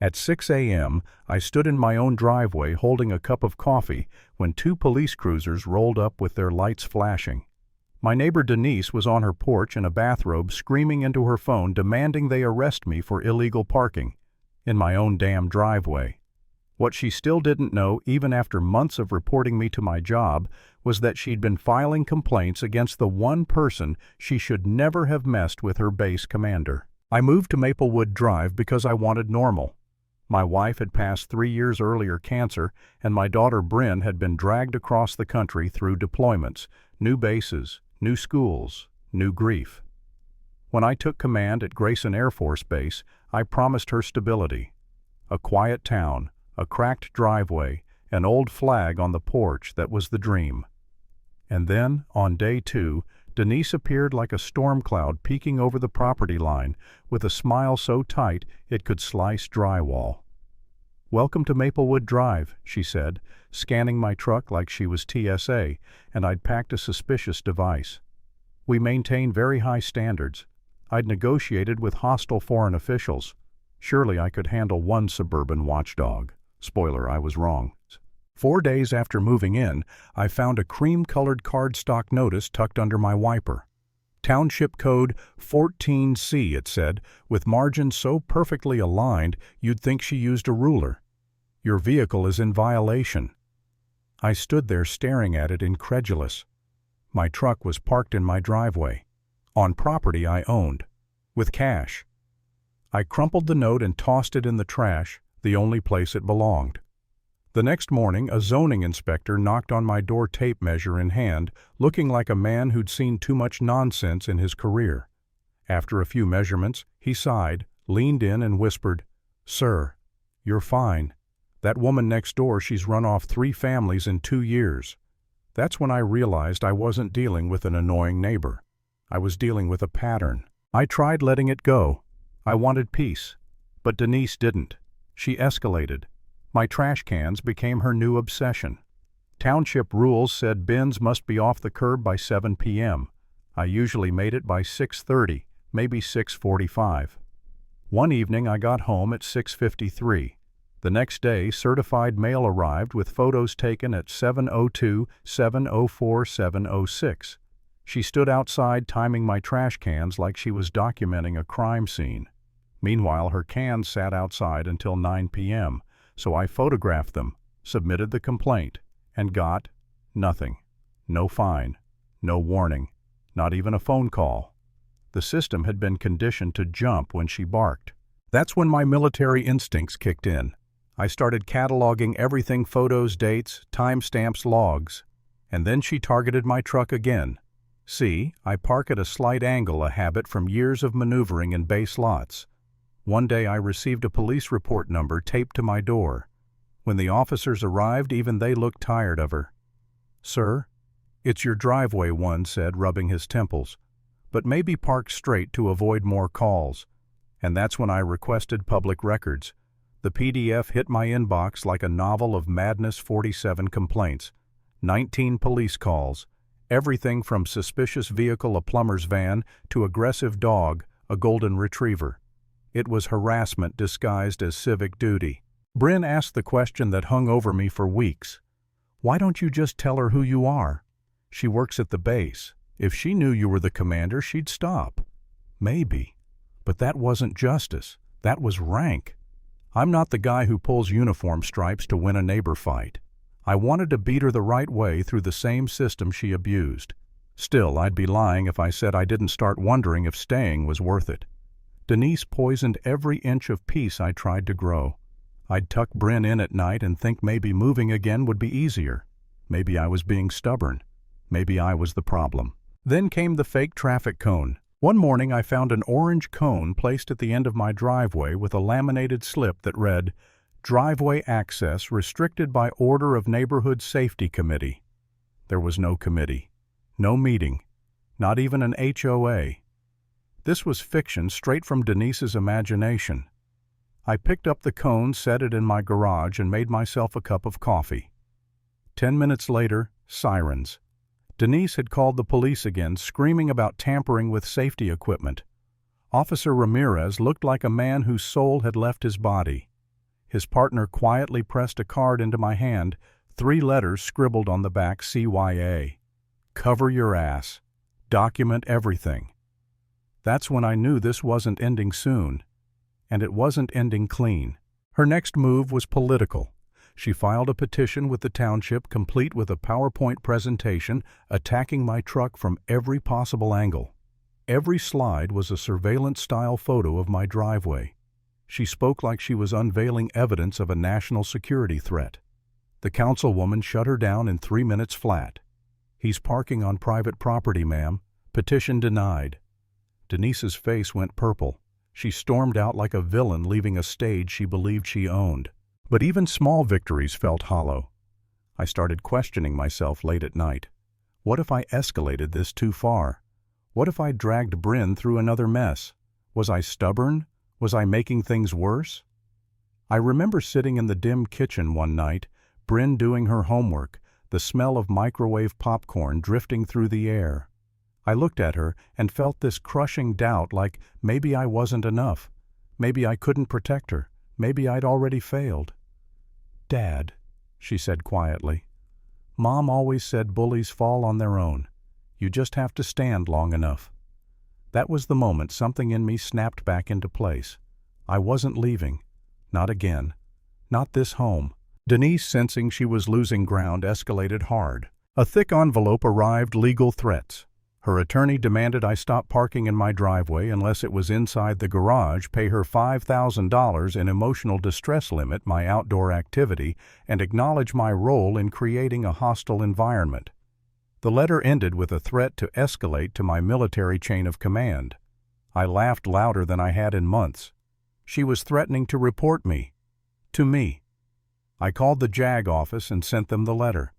At 6 a.m., I stood in my own driveway holding a cup of coffee when two police cruisers rolled up with their lights flashing. My neighbor Denise was on her porch in a bathrobe screaming into her phone demanding they arrest me for illegal parking in my own damn driveway. What she still didn't know, even after months of reporting me to my job, was that she'd been filing complaints against the one person she should never have messed with, her base commander. I moved to Maplewood Drive because I wanted normal. My wife had passed 3 years earlier cancer, and my daughter Bryn had been dragged across the country through deployments, new bases, new schools, new grief. When I took command at Grayson Air Force Base, I promised her stability. A quiet town, a cracked driveway, an old flag on the porch that was the dream. And then, on day 2, Denise appeared like a storm cloud peeking over the property line with a smile so tight it could slice drywall. "Welcome to Maplewood Drive," she said, scanning my truck like she was TSA, and I'd packed a suspicious device. We maintain very high standards. I'd negotiated with hostile foreign officials. Surely I could handle one suburban watchdog. Spoiler, I was wrong. 4 days after moving in, I found a cream-colored cardstock notice tucked under my wiper. Township Code 14C, it said, with margins so perfectly aligned you'd think she used a ruler. "Your vehicle is in violation." I stood there staring at it, incredulous. My truck was parked in my driveway, on property I owned, with cash. I crumpled the note and tossed it in the trash, the only place it belonged. The next morning, a zoning inspector knocked on my door, tape measure in hand, looking like a man who'd seen too much nonsense in his career. After a few measurements, he sighed, leaned in and whispered, "Sir, you're fine. That woman next door, she's run off 3 families in 2 years." That's when I realized I wasn't dealing with an annoying neighbor. I was dealing with a pattern. I tried letting it go. I wanted peace. But Denise didn't. She escalated. My trash cans became her new obsession. Township rules said bins must be off the curb by 7 p.m. I usually made it by 6:30, maybe 6:45. One evening I got home at 6:53. The next day, certified mail arrived with photos taken at 7:02, 7:04, 7:06. She stood outside timing my trash cans like she was documenting a crime scene. Meanwhile, her cans sat outside until 9 p.m., so I photographed them, submitted the complaint, and got nothing. No fine, no warning, not even a phone call. The system had been conditioned to jump when she barked. That's when my military instincts kicked in. I started cataloging everything: photos, dates, timestamps, logs. And then she targeted my truck again. See, I park at a slight angle, a habit from years of maneuvering in base lots. One day I received a police report number taped to my door. When the officers arrived, even they looked tired of her. "Sir, it's your driveway," one said, rubbing his temples. "But maybe park straight to avoid more calls." And that's when I requested public records. The PDF hit my inbox like a novel of madness: 47 complaints, 19 police calls, everything from suspicious vehicle, a plumber's van, to aggressive dog, a golden retriever. It was harassment disguised as civic duty. Bryn asked the question that hung over me for weeks. "Why don't you just tell her who you are? She works at the base. If she knew you were the commander, she'd stop." Maybe. But that wasn't justice. That was rank. I'm not the guy who pulls uniform stripes to win a neighbor fight. I wanted to beat her the right way through the same system she abused. Still, I'd be lying if I said I didn't start wondering if staying was worth it. Denise poisoned every inch of peace I tried to grow. I'd tuck Bryn in at night and think maybe moving again would be easier. Maybe I was being stubborn. Maybe I was the problem. Then came the fake traffic cone. One morning I found an orange cone placed at the end of my driveway with a laminated slip that read, "Driveway access restricted by order of Neighborhood Safety Committee." There was no committee, no meeting, not even an HOA. This was fiction straight from Denise's imagination. I picked up the cone, set it in my garage, and made myself a cup of coffee. 10 minutes later, sirens. Denise had called the police again, screaming about tampering with safety equipment. Officer Ramirez looked like a man whose soul had left his body. His partner quietly pressed a card into my hand, 3 letters scribbled on the back CYA. Cover your ass. Document everything. That's when I knew this wasn't ending soon. And it wasn't ending clean. Her next move was political. She filed a petition with the township complete with a PowerPoint presentation attacking my truck from every possible angle. Every slide was a surveillance-style photo of my driveway. She spoke like she was unveiling evidence of a national security threat. The councilwoman shut her down in 3 minutes flat. He's parking on private property, ma'am. Petition denied. Denise's face went purple. She stormed out like a villain leaving a stage she believed she owned. But even small victories felt hollow. I started questioning myself late at night. What if I escalated this too far? What if I dragged Bryn through another mess? Was I stubborn? Was I making things worse? I remember sitting in the dim kitchen one night, Bryn doing her homework, the smell of microwave popcorn drifting through the air. I looked at her and felt this crushing doubt, like maybe I wasn't enough. Maybe I couldn't protect her. Maybe I'd already failed. "Dad," she said quietly, "Mom always said bullies fall on their own. You just have to stand long enough." That was the moment something in me snapped back into place. I wasn't leaving. Not again. Not this home. Denise, sensing she was losing ground, escalated hard. A thick envelope arrived, legal threats. Her attorney demanded I stop parking in my driveway unless it was inside the garage, pay her $5,000 in emotional distress limit my outdoor activity, and acknowledge my role in creating a hostile environment. The letter ended with a threat to escalate to my military chain of command. I laughed louder than I had in months. She was threatening to report me. To me. I called the JAG office and sent them the letter.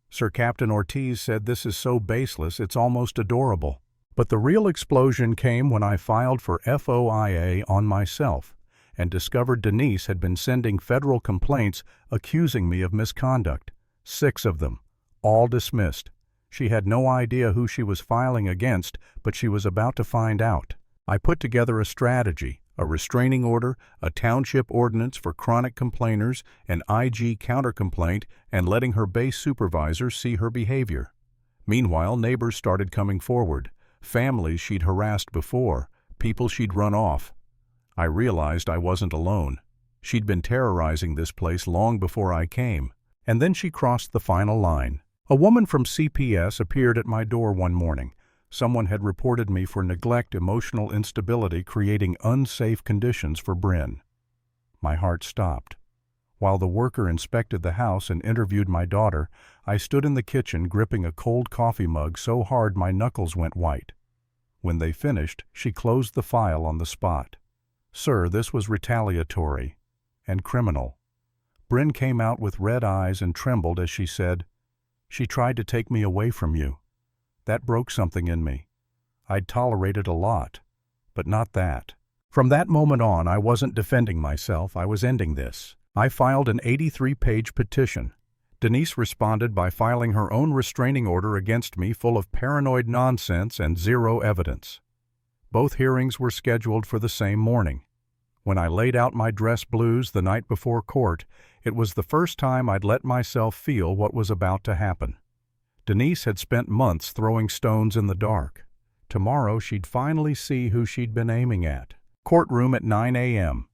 Sir Captain Ortiz said this is so baseless it's almost adorable. But the real explosion came when I filed for FOIA on myself and discovered Denise had been sending federal complaints accusing me of misconduct. 6 of them, all dismissed. She had no idea who she was filing against, but she was about to find out. I put together a strategy, a restraining order, a township ordinance for chronic complainers, an IG counter-complaint, and letting her base supervisor see her behavior. Meanwhile, neighbors started coming forward. Families she'd harassed before, people she'd run off. I realized I wasn't alone. She'd been terrorizing this place long before I came. And then she crossed the final line. A woman from CPS appeared at my door one morning. Someone had reported me for neglect, emotional instability, creating unsafe conditions for Bryn. My heart stopped. While the worker inspected the house and interviewed my daughter, I stood in the kitchen gripping a cold coffee mug so hard my knuckles went white. When they finished, she closed the file on the spot. "Sir, this was retaliatory and criminal." Bryn came out with red eyes and trembled as she said, "She tried to take me away from you." That broke something in me. I'd tolerated a lot, but not that. From that moment on, I wasn't defending myself, I was ending this. I filed an 83-page petition. Denise responded by filing her own restraining order against me full of paranoid nonsense and zero evidence. Both hearings were scheduled for the same morning. When I laid out my dress blues the night before court, it was the first time I'd let myself feel what was about to happen. Denise had spent months throwing stones in the dark. Tomorrow she'd finally see who she'd been aiming at. Courtroom at 9 a.m.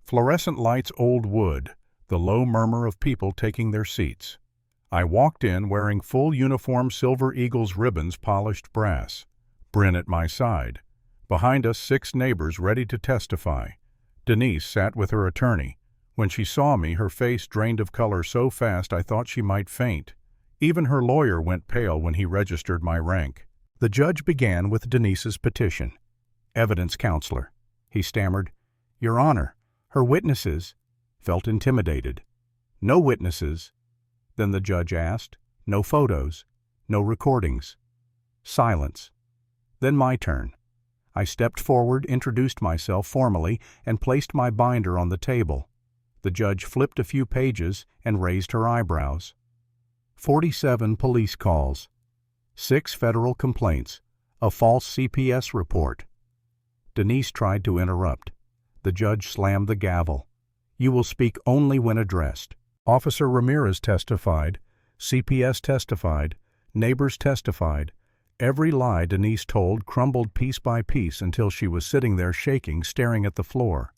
Fluorescent lights, old wood, the low murmur of people taking their seats. I walked in wearing full uniform Silver Eagles ribbons, polished brass. Bryn at my side. Behind us, 6 neighbors ready to testify. Denise sat with her attorney. When she saw me, her face drained of color so fast I thought she might faint. Even her lawyer went pale when he registered my rank. The judge began with Denise's petition. "Evidence, counselor." He stammered, "Your Honor, her witnesses," felt intimidated. "No witnesses." Then the judge asked, "No photos, no recordings." Silence. Then my turn. I stepped forward, introduced myself formally, and placed my binder on the table. The judge flipped a few pages and raised her eyebrows. 47 police calls, 6 federal complaints, a false CPS report. Denise tried to interrupt. The judge slammed the gavel. You will speak only when addressed. Officer Ramirez testified. CPS testified. Neighbors testified. Every lie Denise told crumbled piece by piece until she was sitting there shaking, staring at the floor.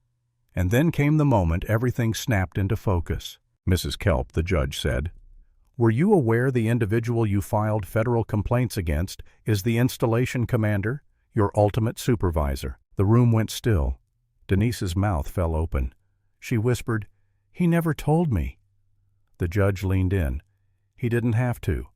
And then came the moment everything snapped into focus. Mrs. Kelp, the judge said, "Were you aware the individual you filed federal complaints against is the installation commander, your ultimate supervisor?" The room went still. Denise's mouth fell open. She whispered, "He never told me." The judge leaned in. "He didn't have to.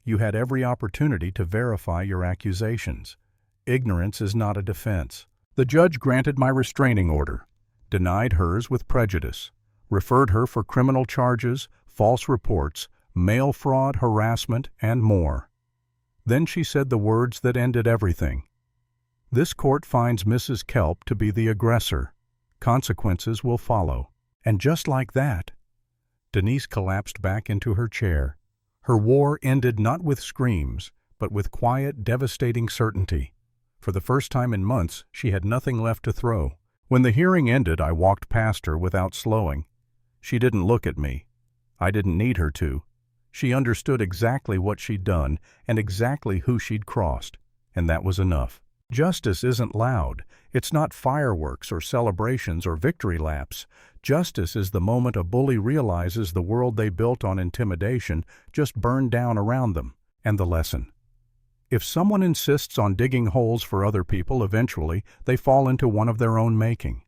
You had every opportunity to verify your accusations. Ignorance is not a defense." The judge granted my restraining order, denied hers with prejudice, referred her for criminal charges, false reports, mail fraud, harassment, and more. Then she said the words that ended everything. "This court finds Mrs. Kelp to be the aggressor. Consequences will follow." And just like that, Denise collapsed back into her chair. Her war ended not with screams, but with quiet, devastating certainty. For the first time in months, she had nothing left to throw. When the hearing ended, I walked past her without slowing. She didn't look at me. I didn't need her to. She understood exactly what she'd done and exactly who she'd crossed, and that was enough. Justice isn't loud. It's not fireworks or celebrations or victory laps. Justice is the moment a bully realizes the world they built on intimidation just burned down around them. And the lesson: if someone insists on digging holes for other people, eventually they fall into one of their own making.